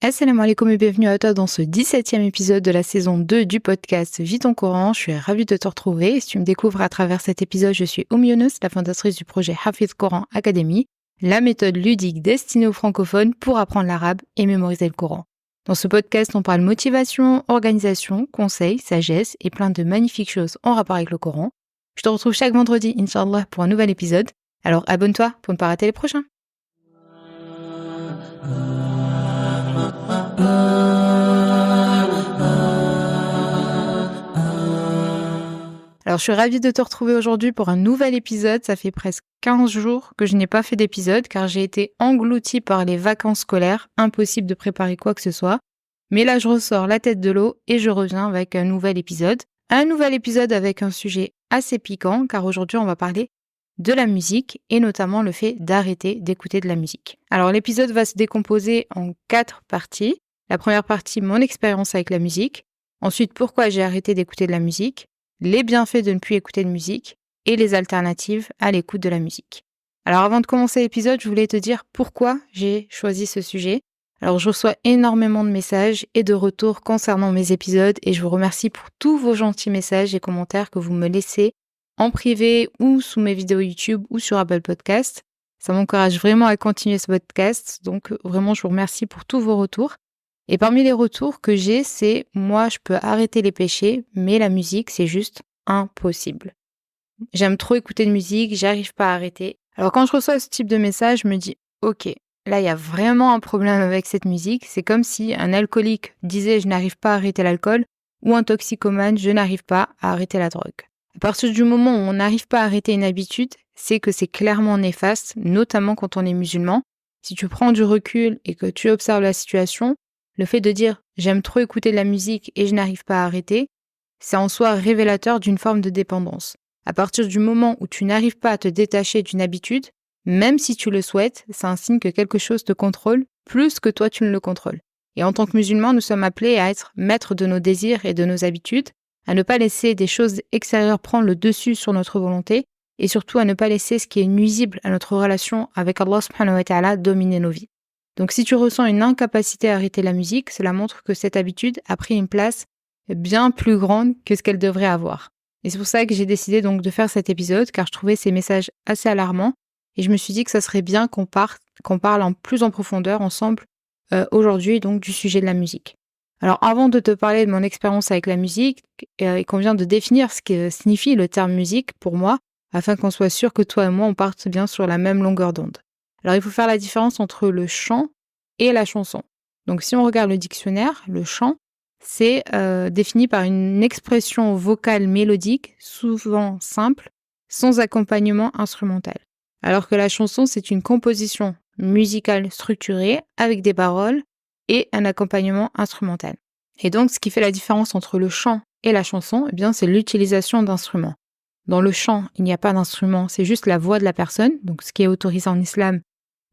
Assalamu alaikum et bienvenue à toi dans ce 17e épisode de la saison 2 du podcast Vis ton Coran. Je suis ravie de te retrouver. Si tu me découvres à travers cet épisode, je suis Younus, la fondatrice du projet Hafiz Coran Academy, la méthode ludique destinée aux francophones pour apprendre l'arabe et mémoriser le Coran. Dans ce podcast, on parle motivation, organisation, conseils, sagesse et plein de magnifiques choses en rapport avec le Coran. Je te retrouve chaque vendredi, Inch'Allah, pour un nouvel épisode. Alors abonne-toi pour ne pas rater les prochains. Alors, je suis ravie de te retrouver aujourd'hui pour un nouvel épisode. Ça fait presque 15 jours que je n'ai pas fait d'épisode car j'ai été engloutie par les vacances scolaires. Impossible de préparer quoi que ce soit. Mais là, je ressors la tête de l'eau et je reviens avec un nouvel épisode. Un nouvel épisode avec un sujet assez piquant car aujourd'hui, on va parler de la musique et notamment le fait d'arrêter d'écouter de la musique. Alors, l'épisode va se décomposer en 4 parties. La première partie, mon expérience avec la musique. Ensuite, pourquoi j'ai arrêté d'écouter de la musique. Les bienfaits de ne plus écouter de musique et les alternatives à l'écoute de la musique. Alors avant de commencer l'épisode, je voulais te dire pourquoi j'ai choisi ce sujet. Alors je reçois énormément de messages et de retours concernant mes épisodes et je vous remercie pour tous vos gentils messages et commentaires que vous me laissez en privé ou sous mes vidéos YouTube ou sur Apple Podcast. Ça m'encourage vraiment à continuer ce podcast, donc vraiment je vous remercie pour tous vos retours. Et parmi les retours que j'ai, c'est « moi, je peux arrêter les péchés, mais la musique, c'est juste impossible. J'aime trop écouter de musique, j'arrive pas à arrêter. » Alors quand je reçois ce type de message, je me dis « ok, là, il y a vraiment un problème avec cette musique. C'est comme si un alcoolique disait « je n'arrive pas à arrêter l'alcool » ou un toxicomane « je n'arrive pas à arrêter la drogue. » À partir du moment où on n'arrive pas à arrêter une habitude, c'est que c'est clairement néfaste, notamment quand on est musulman. Si tu prends du recul et que tu observes la situation, le fait de dire « j'aime trop écouter de la musique et je n'arrive pas à arrêter », c'est en soi révélateur d'une forme de dépendance. À partir du moment où tu n'arrives pas à te détacher d'une habitude, même si tu le souhaites, c'est un signe que quelque chose te contrôle plus que toi tu ne le contrôles. Et en tant que musulmans, nous sommes appelés à être maîtres de nos désirs et de nos habitudes, à ne pas laisser des choses extérieures prendre le dessus sur notre volonté et surtout à ne pas laisser ce qui est nuisible à notre relation avec Allah subhanahu wa ta'ala dominer nos vies. Donc si tu ressens une incapacité à arrêter la musique, cela montre que cette habitude a pris une place bien plus grande que ce qu'elle devrait avoir. Et c'est pour ça que j'ai décidé donc de faire cet épisode, car je trouvais ces messages assez alarmants, et je me suis dit que ça serait bien qu'on parle en plus en profondeur ensemble aujourd'hui donc du sujet de la musique. Alors avant de te parler de mon expérience avec la musique, et qu'on vient de définir ce que signifie le terme musique pour moi, afin qu'on soit sûr que toi et moi on parte bien sur la même longueur d'onde. Alors, il faut faire la différence entre le chant et la chanson. Donc, si on regarde le dictionnaire, le chant, c'est défini par une expression vocale mélodique, souvent simple, sans accompagnement instrumental. Alors que la chanson, c'est une composition musicale structurée avec des paroles et un accompagnement instrumental. Et donc, ce qui fait la différence entre le chant et la chanson, eh bien, c'est l'utilisation d'instruments. Dans le chant, il n'y a pas d'instrument, c'est juste la voix de la personne, donc ce qui est autorisé en islam,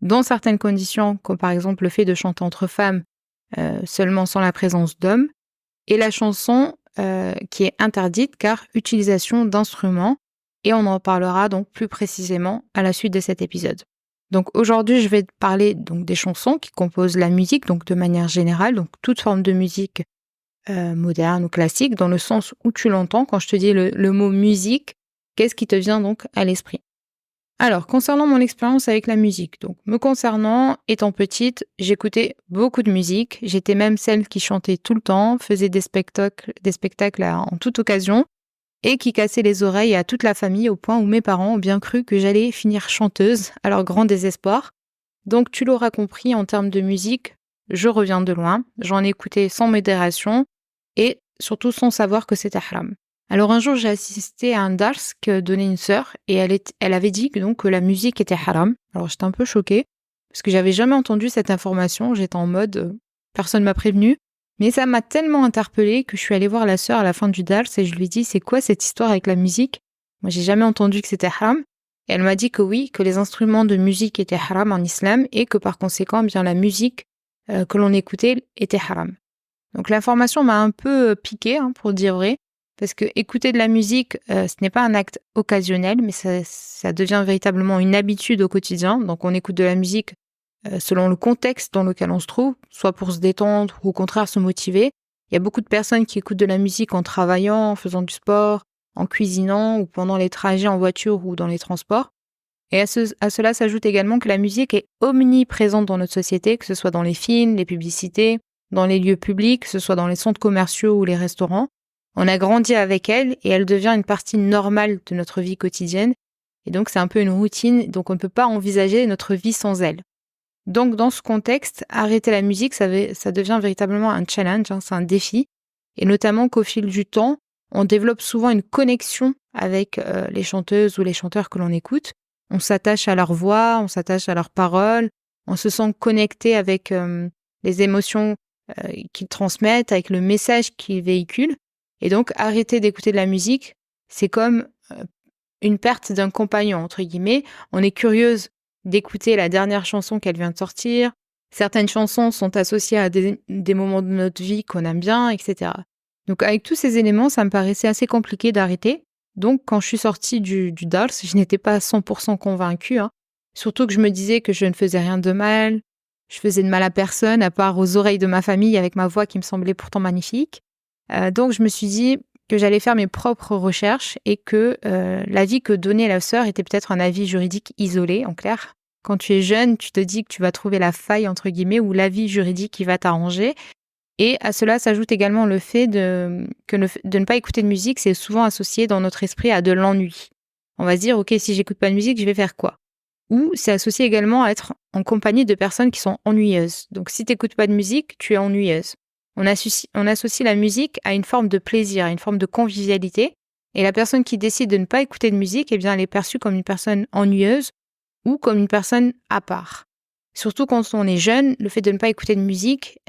dans certaines conditions, comme par exemple le fait de chanter entre femmes seulement sans la présence d'hommes, et la chanson qui est interdite car utilisation d'instruments, et on en parlera donc plus précisément à la suite de cet épisode. Donc aujourd'hui, je vais te parler donc des chansons qui composent la musique, donc de manière générale, donc toute forme de musique moderne ou classique, dans le sens où tu l'entends. Quand je te dis le mot musique, qu'est-ce qui te vient donc à l'esprit ? Alors, concernant mon expérience avec la musique, donc me concernant, étant petite, j'écoutais beaucoup de musique. J'étais même celle qui chantait tout le temps, faisait des spectacles en toute occasion et qui cassait les oreilles à toute la famille au point où mes parents ont bien cru que j'allais finir chanteuse à leur grand désespoir. Donc, tu l'auras compris, en termes de musique, je reviens de loin. J'en écoutais sans modération et surtout sans savoir que c'était haram. Alors un jour, j'ai assisté à un dars que donnait une sœur et elle avait dit que la musique était haram. Alors j'étais un peu choquée parce que j'avais jamais entendu cette information. J'étais en mode personne m'a prévenu, mais ça m'a tellement interpellée que je suis allée voir la sœur à la fin du dars et je lui ai dit c'est quoi cette histoire avec la musique ? Moi, j'ai jamais entendu que c'était haram. Et elle m'a dit que oui, que les instruments de musique étaient haram en islam et que par conséquent, bien la musique que l'on écoutait était haram. Donc l'information m'a un peu piquée, pour dire vrai. Parce que écouter de la musique, ce n'est pas un acte occasionnel, mais ça devient véritablement une habitude au quotidien. Donc on écoute de la musique selon le contexte dans lequel on se trouve, soit pour se détendre ou au contraire se motiver. Il y a beaucoup de personnes qui écoutent de la musique en travaillant, en faisant du sport, en cuisinant ou pendant les trajets en voiture ou dans les transports. Et à cela s'ajoute également que la musique est omniprésente dans notre société, que ce soit dans les films, les publicités, dans les lieux publics, que ce soit dans les centres commerciaux ou les restaurants. On a grandi avec elle et elle devient une partie normale de notre vie quotidienne. Et donc, c'est un peu une routine, donc on ne peut pas envisager notre vie sans elle. Donc, dans ce contexte, arrêter la musique, ça devient véritablement un challenge, c'est un défi. Et notamment qu'au fil du temps, on développe souvent une connexion avec les chanteuses ou les chanteurs que l'on écoute. On s'attache à leur voix, on s'attache à leurs paroles, on se sent connecté avec les émotions qu'ils transmettent, avec le message qu'ils véhiculent. Et donc, arrêter d'écouter de la musique, c'est comme une perte d'un compagnon, entre guillemets. On est curieuse d'écouter la dernière chanson qu'elle vient de sortir. Certaines chansons sont associées à des moments de notre vie qu'on aime bien, etc. Donc, avec tous ces éléments, ça me paraissait assez compliqué d'arrêter. Donc, quand je suis sortie du Dars, je n'étais pas 100% convaincue. Surtout que je me disais que je ne faisais rien de mal. Je faisais de mal à personne, à part aux oreilles de ma famille, avec ma voix qui me semblait pourtant magnifique. Donc, je me suis dit que j'allais faire mes propres recherches et que l'avis que donnait la sœur était peut-être un avis juridique isolé, en clair. Quand tu es jeune, tu te dis que tu vas trouver la faille, entre guillemets, ou l'avis juridique qui va t'arranger. Et à cela s'ajoute également le fait de ne pas écouter de musique, c'est souvent associé dans notre esprit à de l'ennui. On va se dire, ok, si j'écoute pas de musique, je vais faire quoi? Ou c'est associé également à être en compagnie de personnes qui sont ennuyeuses. Donc si tu n'écoutes pas de musique, tu es ennuyeuse. On associe la musique à une forme de plaisir, à une forme de convivialité. Et la personne qui décide de ne pas écouter de musique, eh bien, elle est perçue comme une personne ennuyeuse ou comme une personne à part. Surtout quand on est jeune, le fait de ne pas écouter de musique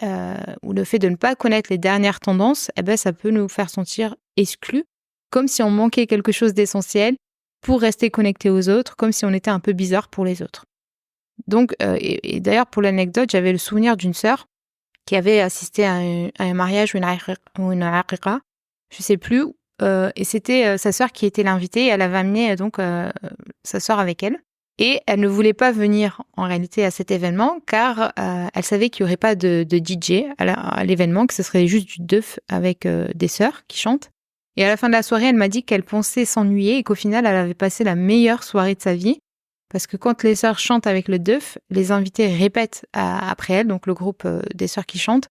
ou le fait de ne pas connaître les dernières tendances, eh ben, ça peut nous faire sentir exclus, comme si on manquait quelque chose d'essentiel pour rester connecté aux autres, comme si on était un peu bizarre pour les autres. Donc, et d'ailleurs, pour l'anecdote, j'avais le souvenir d'une sœur qui avait assisté à un mariage ou une aqiqa, je sais plus, et c'était sa sœur qui était l'invitée, et elle avait amené donc sa sœur avec elle. Et elle ne voulait pas venir en réalité à cet événement car elle savait qu'il n'y aurait pas de DJ à l'événement, que ce serait juste du duf avec des sœurs qui chantent. Et à la fin de la soirée, elle m'a dit qu'elle pensait s'ennuyer et qu'au final, elle avait passé la meilleure soirée de sa vie. Parce que quand les sœurs chantent avec le duf, les invités répètent après elles, donc le groupe des sœurs qui chantent.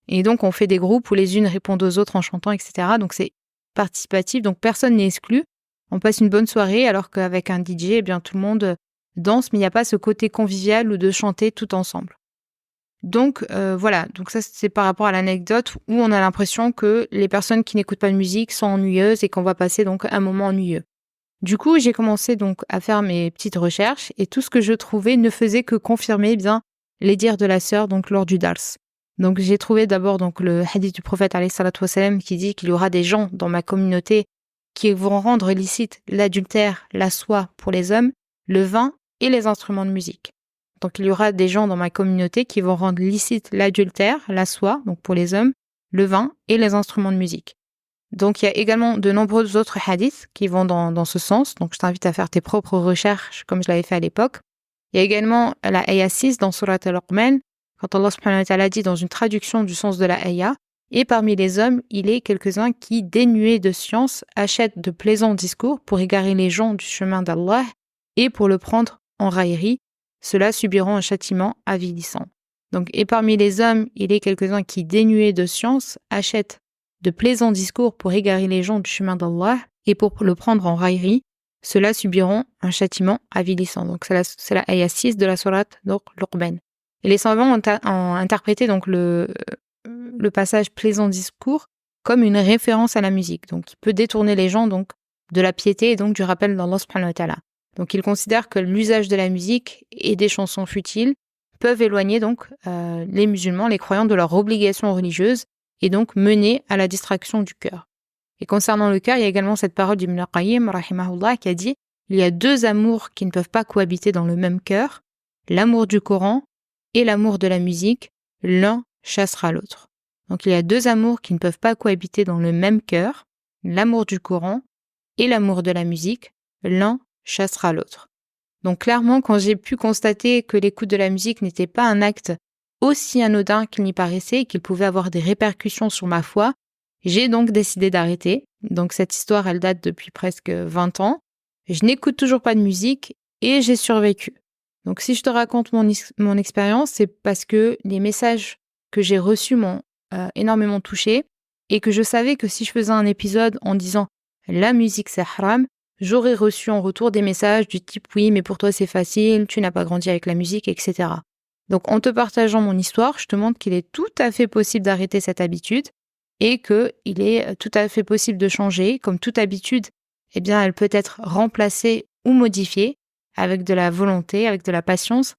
Et donc, on fait des groupes où les unes répondent aux autres en chantant, etc. Donc, c'est participatif, donc personne n'est exclu. On passe une bonne soirée alors qu'avec un DJ, eh bien, tout le monde danse, mais il n'y a pas ce côté convivial ou de chanter tout ensemble. Donc voilà, donc ça c'est par rapport à l'anecdote où on a l'impression que les personnes qui n'écoutent pas de musique sont ennuyeuses et qu'on va passer donc un moment ennuyeux. Du coup, j'ai commencé donc à faire mes petites recherches et tout ce que je trouvais ne faisait que confirmer bien les dires de la sœur donc lors du dars. Donc j'ai trouvé d'abord donc le hadith du prophète alayhi salatu wassalam qui dit qu'il y aura des gens dans ma communauté qui vont rendre licite l'adultère, la soie pour les hommes, le vin et les instruments de musique. Donc il y aura des gens dans ma communauté qui vont rendre licite l'adultère, la soie, donc pour les hommes, le vin et les instruments de musique. Donc il y a également de nombreux autres hadiths qui vont dans ce sens, donc je t'invite à faire tes propres recherches comme je l'avais fait à l'époque. Il y a également la ayah 6 dans Surat al-Luqman, quand Allah subhanahu wa ta'ala dit dans une traduction du sens de la ayah, et parmi les hommes, il est quelques-uns qui, dénués de science, achètent de plaisants discours pour égarer les gens du chemin d'Allah et pour le prendre en raillerie, ceux-là subiront un châtiment avilissant. Donc, et parmi les hommes, il est quelques-uns qui, dénués de science, achètent de plaisants discours pour égarer les gens du chemin d'Allah et pour le prendre en raillerie, ceux-là subiront un châtiment avilissant. Donc, c'est la ayah 6 de la sourate Luqman. Et les savants ont interprété donc le passage plaisant discours comme une référence à la musique. Donc, il peut détourner les gens donc de la piété et donc du rappel d'Allah subhanahu wa ta'ala. Donc, ils considèrent que l'usage de la musique et des chansons futiles peuvent éloigner donc les musulmans, les croyants de leur obligation religieuse et donc mener à la distraction du cœur. Et concernant le cœur, il y a également cette parole d'Ibn al-Qayyim, rahimahullah, qui a dit « Il y a deux amours qui ne peuvent pas cohabiter dans le même cœur, l'amour du Coran et l'amour de la musique, l'un chassera l'autre. » Donc il y a deux amours qui ne peuvent pas cohabiter dans le même cœur, l'amour du Coran et l'amour de la musique, l'un chassera l'autre. Donc clairement, quand j'ai pu constater que l'écoute de la musique n'était pas un acte aussi anodin qu'il n'y paraissait et qu'il pouvait avoir des répercussions sur ma foi, j'ai donc décidé d'arrêter. Donc cette histoire, elle date depuis presque 20 ans. Je n'écoute toujours pas de musique et j'ai survécu. Donc si je te raconte mon expérience, c'est parce que les messages que j'ai reçus m'ont énormément touchée et que je savais que si je faisais un épisode en disant « la musique c'est haram », j'aurais reçu en retour des messages du type « oui, mais pour toi c'est facile, tu n'as pas grandi avec la musique, etc. » Donc en te partageant mon histoire, je te montre qu'il est tout à fait possible d'arrêter cette habitude et qu'il est tout à fait possible de changer. Comme toute habitude, eh bien, elle peut être remplacée ou modifiée avec de la volonté, avec de la patience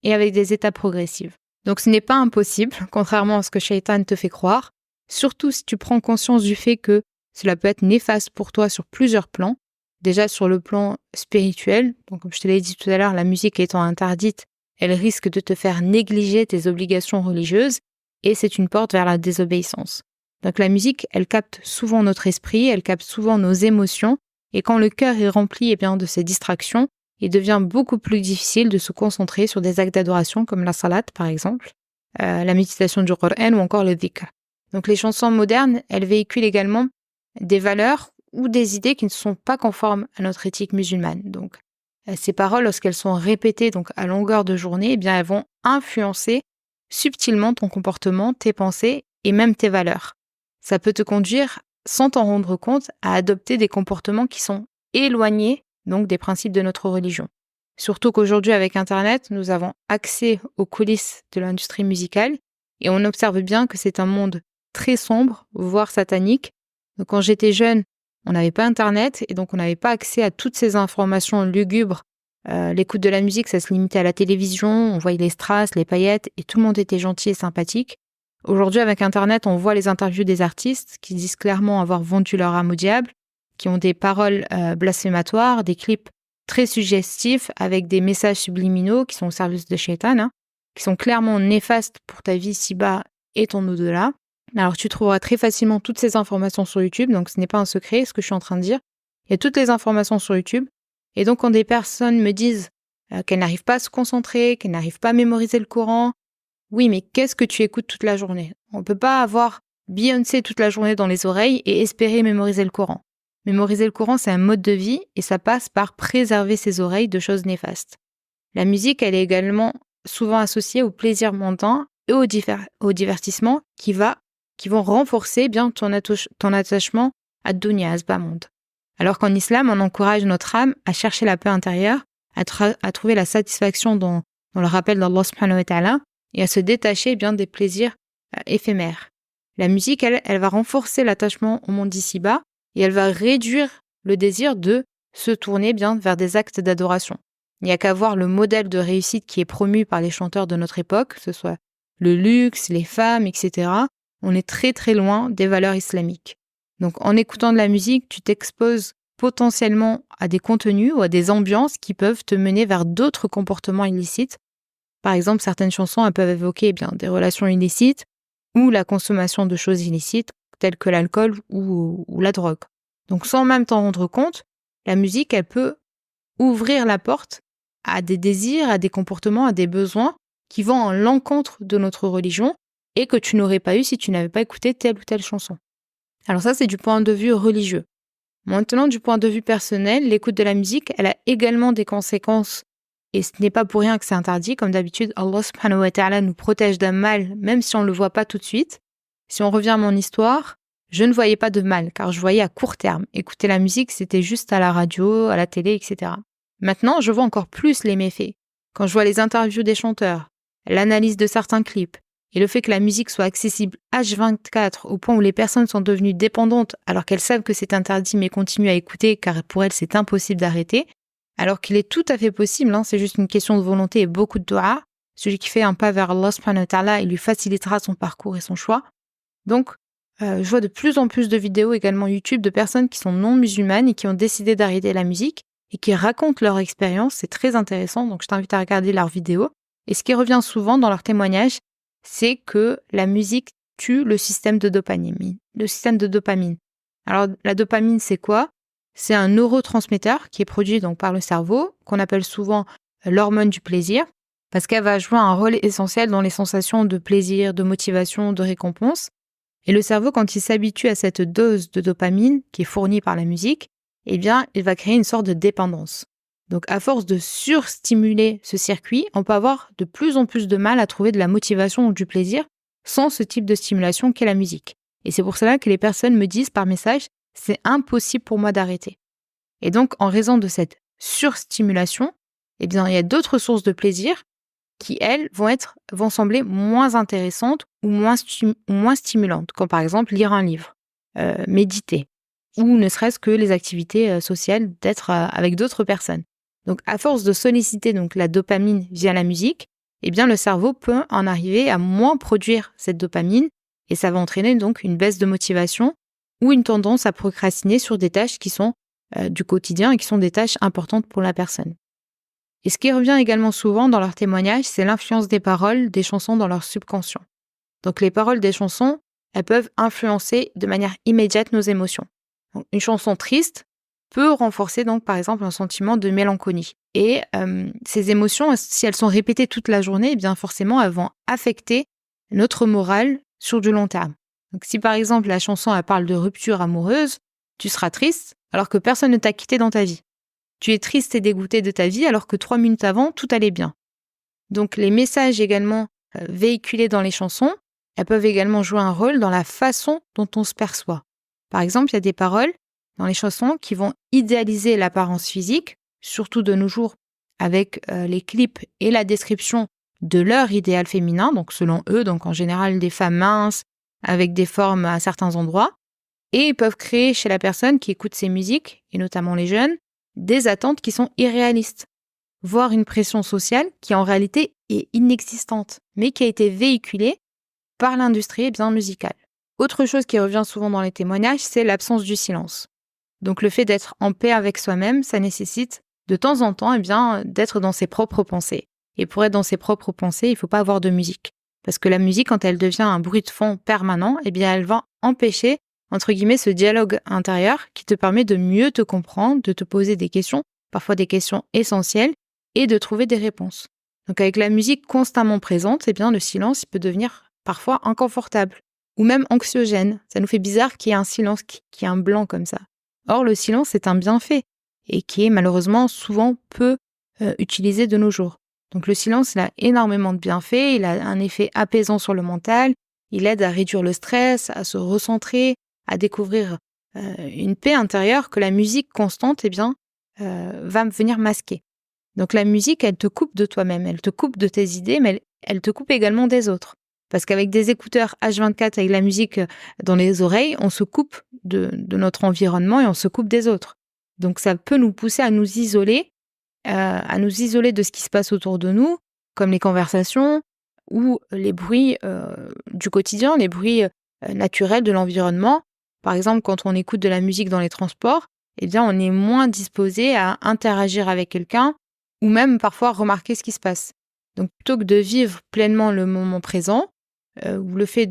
et avec des étapes progressives. Donc ce n'est pas impossible, contrairement à ce que Shaitan te fait croire, surtout si tu prends conscience du fait que cela peut être néfaste pour toi sur plusieurs plans. Déjà sur le plan spirituel, donc comme je te l'ai dit tout à l'heure, la musique étant interdite, elle risque de te faire négliger tes obligations religieuses et c'est une porte vers la désobéissance. Donc la musique, elle capte souvent notre esprit, elle capte souvent nos émotions et quand le cœur est rempli de ces distractions, il devient beaucoup plus difficile de se concentrer sur des actes d'adoration comme la salat par exemple, la méditation du Coran ou encore le dhikr. Donc les chansons modernes, elles véhiculent également des valeurs ou des idées qui ne sont pas conformes à notre éthique musulmane. Donc ces paroles, lorsqu'elles sont répétées donc à longueur de journée, elles vont influencer subtilement ton comportement, tes pensées et même tes valeurs. Ça peut te conduire, sans t'en rendre compte, à adopter des comportements qui sont éloignés donc des principes de notre religion. Surtout qu'aujourd'hui, avec Internet, nous avons accès aux coulisses de l'industrie musicale et on observe bien que c'est un monde très sombre, voire satanique. Donc quand j'étais jeune, on n'avait pas Internet et donc on n'avait pas accès à toutes ces informations lugubres. L'écoute de la musique, ça se limitait à la télévision, on voyait les strass, les paillettes et tout le monde était gentil et sympathique. Aujourd'hui, avec Internet, on voit les interviews des artistes qui disent clairement avoir vendu leur âme au diable, qui ont des paroles blasphématoires, des clips très suggestifs avec des messages subliminaux qui sont au service de Shaitan, qui sont clairement néfastes pour ta vie ci-bas et ton au-delà. Alors tu trouveras très facilement toutes ces informations sur YouTube, donc ce n'est pas un secret ce que je suis en train de dire. Il y a toutes les informations sur YouTube. Et donc quand des personnes me disent qu'elles n'arrivent pas à se concentrer, qu'elles n'arrivent pas à mémoriser le Coran, oui mais qu'est-ce que tu écoutes toute la journée ? On ne peut pas avoir Beyoncé toute la journée dans les oreilles et espérer mémoriser le Coran. Mémoriser le Coran, c'est un mode de vie et ça passe par préserver ses oreilles de choses néfastes. La musique, elle est également souvent associée au plaisir mondain et au divertissement qui vont renforcer ton attachement à dunya, à ce bas monde. Alors qu'en islam, on encourage notre âme à chercher la paix intérieure, à trouver la satisfaction dans le rappel d'Allah subhanahu wa ta'ala et à se détacher des plaisirs éphémères. La musique, elle va renforcer l'attachement au monde d'ici-bas et elle va réduire le désir de se tourner vers des actes d'adoration. Il n'y a qu'à voir le modèle de réussite qui est promu par les chanteurs de notre époque, que ce soit le luxe, les femmes, etc. On est très très loin des valeurs islamiques. Donc en écoutant de la musique, tu t'exposes potentiellement à des contenus ou à des ambiances qui peuvent te mener vers d'autres comportements illicites. Par exemple, certaines chansons elles peuvent évoquer des relations illicites ou la consommation de choses illicites telles que l'alcool ou la drogue. Donc sans même t'en rendre compte, la musique, elle peut ouvrir la porte à des désirs, à des comportements, à des besoins qui vont à l'encontre de notre religion et que tu n'aurais pas eu si tu n'avais pas écouté telle ou telle chanson. Alors ça, c'est du point de vue religieux. Maintenant, du point de vue personnel, l'écoute de la musique, elle a également des conséquences et ce n'est pas pour rien que c'est interdit. Comme d'habitude, Allah subhanahu wa ta'ala nous protège d'un mal, même si on ne le voit pas tout de suite. Si on revient à mon histoire, je ne voyais pas de mal, car je voyais à court terme. Écouter la musique, c'était juste à la radio, à la télé, etc. Maintenant, je vois encore plus les méfaits. Quand je vois les interviews des chanteurs, l'analyse de certains clips, et le fait que la musique soit accessible H24 au point où les personnes sont devenues dépendantes alors qu'elles savent que c'est interdit mais continuent à écouter car pour elles c'est impossible d'arrêter, alors qu'il est tout à fait possible, c'est juste une question de volonté et beaucoup de dua. Celui qui fait un pas vers Allah subhanahu wa ta'ala, il lui facilitera son parcours et son choix. Donc, je vois de plus en plus de vidéos également YouTube de personnes qui sont non musulmanes et qui ont décidé d'arrêter la musique et qui racontent leur expérience. C'est très intéressant, donc je t'invite à regarder leurs vidéos. Et ce qui revient souvent dans leurs témoignages, c'est que la musique tue le système de dopamine. Alors, la dopamine, c'est quoi ? c'est un neurotransmetteur qui est produit donc par le cerveau, qu'on appelle souvent l'hormone du plaisir, parce qu'elle va jouer un rôle essentiel dans les sensations de plaisir, de motivation, de récompense. Et le cerveau, quand il s'habitue à cette dose de dopamine qui est fournie par la musique, eh bien, il va créer une sorte de dépendance. Donc, à force de surstimuler ce circuit, on peut avoir de plus en plus de mal à trouver de la motivation ou du plaisir sans ce type de stimulation qu'est la musique. Et c'est pour cela que les personnes me disent par message, c'est impossible pour moi d'arrêter. Et donc, en raison de cette surstimulation, eh bien, il y a d'autres sources de plaisir qui, elles, vont sembler moins intéressantes ou moins stimulantes, comme par exemple lire un livre, méditer, ou ne serait-ce que les activités sociales d'être avec d'autres personnes. Donc, à force de solliciter donc, la dopamine via la musique, eh bien, le cerveau peut en arriver à moins produire cette dopamine et ça va entraîner donc une baisse de motivation ou une tendance à procrastiner sur des tâches qui sont du quotidien et qui sont des tâches importantes pour la personne. Et ce qui revient également souvent dans leurs témoignages, c'est l'influence des paroles des chansons dans leur subconscient. Donc les paroles des chansons, elles peuvent influencer de manière immédiate nos émotions. Donc, une chanson triste peut renforcer donc par exemple un sentiment de mélancolie. Et ces émotions, si elles sont répétées toute la journée, eh bien forcément elles vont affecter notre morale sur du long terme. Donc si par exemple la chanson elle parle de rupture amoureuse, tu seras triste alors que personne ne t'a quitté dans ta vie. Tu es triste et dégoûté de ta vie alors que 3 minutes avant, tout allait bien. Donc les messages également véhiculés dans les chansons, elles peuvent également jouer un rôle dans la façon dont on se perçoit. Par exemple, il y a des paroles dans les chansons qui vont idéaliser l'apparence physique, surtout de nos jours avec les clips et la description de leur idéal féminin, donc selon eux, donc en général des femmes minces, avec des formes à certains endroits, et ils peuvent créer chez la personne qui écoute ces musiques, et notamment les jeunes, des attentes qui sont irréalistes, voire une pression sociale qui en réalité est inexistante, mais qui a été véhiculée par l'industrie musicale. Autre chose qui revient souvent dans les témoignages, c'est l'absence du silence. Donc le fait d'être en paix avec soi-même, ça nécessite de temps en temps d'être dans ses propres pensées. Et pour être dans ses propres pensées, il ne faut pas avoir de musique. Parce que la musique, quand elle devient un bruit de fond permanent, elle va empêcher entre guillemets, ce dialogue intérieur qui te permet de mieux te comprendre, de te poser des questions, parfois des questions essentielles, et de trouver des réponses. Donc avec la musique constamment présente, le silence il peut devenir parfois inconfortable ou même anxiogène. Ça nous fait bizarre qu'il y ait un silence, qu'il y ait un blanc comme ça. Or, le silence est un bienfait et qui est malheureusement souvent peu utilisé de nos jours. Donc le silence, il a énormément de bienfaits, il a un effet apaisant sur le mental, il aide à réduire le stress, à se recentrer, à découvrir une paix intérieure que la musique constante va venir masquer. Donc la musique, elle te coupe de toi-même, elle te coupe de tes idées, mais elle te coupe également des autres. Parce qu'avec des écouteurs H24, avec la musique dans les oreilles, on se coupe de notre environnement et on se coupe des autres. Donc ça peut nous pousser à nous isoler de ce qui se passe autour de nous, comme les conversations ou les bruits du quotidien, les bruits naturels de l'environnement. Par exemple, quand on écoute de la musique dans les transports, on est moins disposé à interagir avec quelqu'un ou même parfois remarquer ce qui se passe. Donc, plutôt que de vivre pleinement le moment présent ou le fait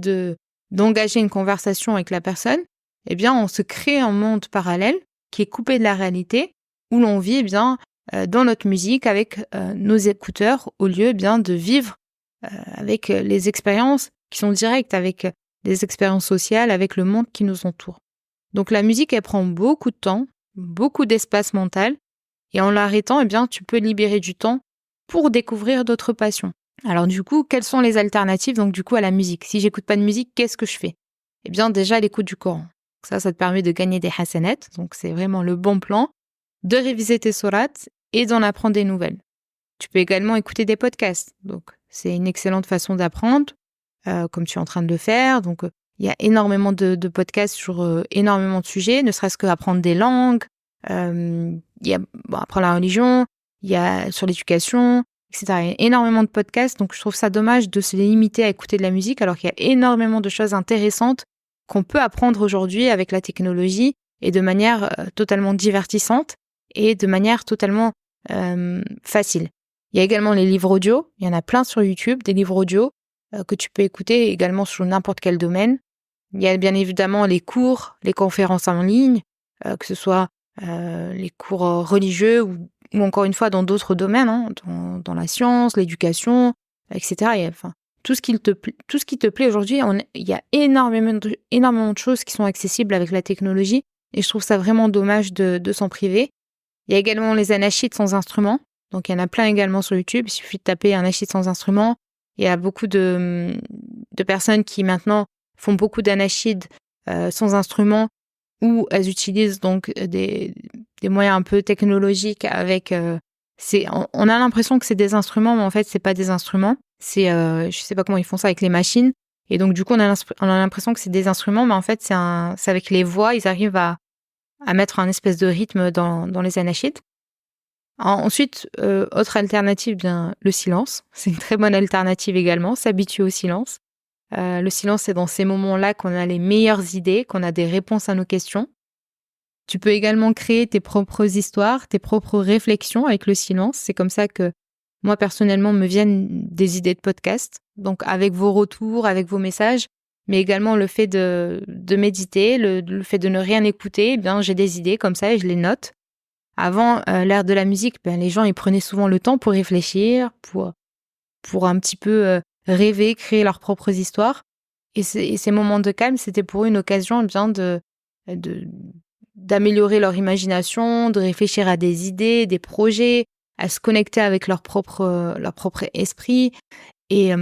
d'engager une conversation avec la personne, on se crée un monde parallèle qui est coupé de la réalité où l'on vit dans notre musique avec nos écouteurs au lieu de vivre avec les expériences qui sont directes, avec des expériences sociales, avec le monde qui nous entoure. Donc la musique, elle prend beaucoup de temps, beaucoup d'espace mental, et en l'arrêtant, tu peux libérer du temps pour découvrir d'autres passions. Alors du coup, quelles sont les alternatives à la musique ? Si j'écoute pas de musique, qu'est-ce que je fais ? Déjà l'écoute du Coran. Ça te permet de gagner des hasanat, donc c'est vraiment le bon plan, de réviser tes sourates et d'en apprendre des nouvelles. Tu peux également écouter des podcasts, donc c'est une excellente façon d'apprendre, comme tu es en train de le faire. Donc, il y a énormément de podcasts sur énormément de sujets, ne serait-ce qu'apprendre des langues, il y a apprendre la religion, il y a sur l'éducation, etc. Il y a énormément de podcasts, donc je trouve ça dommage de se limiter à écouter de la musique alors qu'il y a énormément de choses intéressantes qu'on peut apprendre aujourd'hui avec la technologie et de manière totalement divertissante et de manière totalement facile. Il y a également les livres audio, il y en a plein sur YouTube, des livres audio que tu peux écouter également sur n'importe quel domaine. Il y a bien évidemment les cours, les conférences en ligne, que ce soit les cours religieux ou encore une fois dans d'autres domaines, hein, dans la science, l'éducation, etc. Enfin, tout ce qui te plaît aujourd'hui, il y a énormément de choses qui sont accessibles avec la technologie et je trouve ça vraiment dommage de s'en priver. Il y a également les anachits sans instrument. Donc, il y en a plein également sur YouTube. Il suffit de taper un anachit sans instrument. Il y a beaucoup de personnes qui maintenant font beaucoup d'anachids sans instrument où elles utilisent donc des moyens un peu technologiques avec... on a l'impression que c'est des instruments, mais en fait, c'est pas des instruments. Je sais pas comment ils font ça avec les machines. Et donc, du coup, on a l'impression que c'est des instruments, mais en fait, c'est avec les voix. Ils arrivent à mettre un espèce de rythme dans les anachids. Ensuite, autre alternative, bien, le silence. C'est une très bonne alternative également, s'habituer au silence. Le silence, c'est dans ces moments-là qu'on a les meilleures idées, qu'on a des réponses à nos questions. Tu peux également créer tes propres histoires, tes propres réflexions avec le silence. C'est comme ça que moi, personnellement, me viennent des idées de podcast. Donc, avec vos retours, avec vos messages, mais également le fait de méditer, le fait de ne rien écouter, eh bien, j'ai des idées comme ça et je les note. Avant l'ère de la musique, les gens ils prenaient souvent le temps pour réfléchir, pour un petit peu rêver, créer leurs propres histoires. Et ces moments de calme, c'était pour eux une occasion bien d'améliorer leur imagination, de réfléchir à des idées, des projets, à se connecter avec leur propre esprit. Et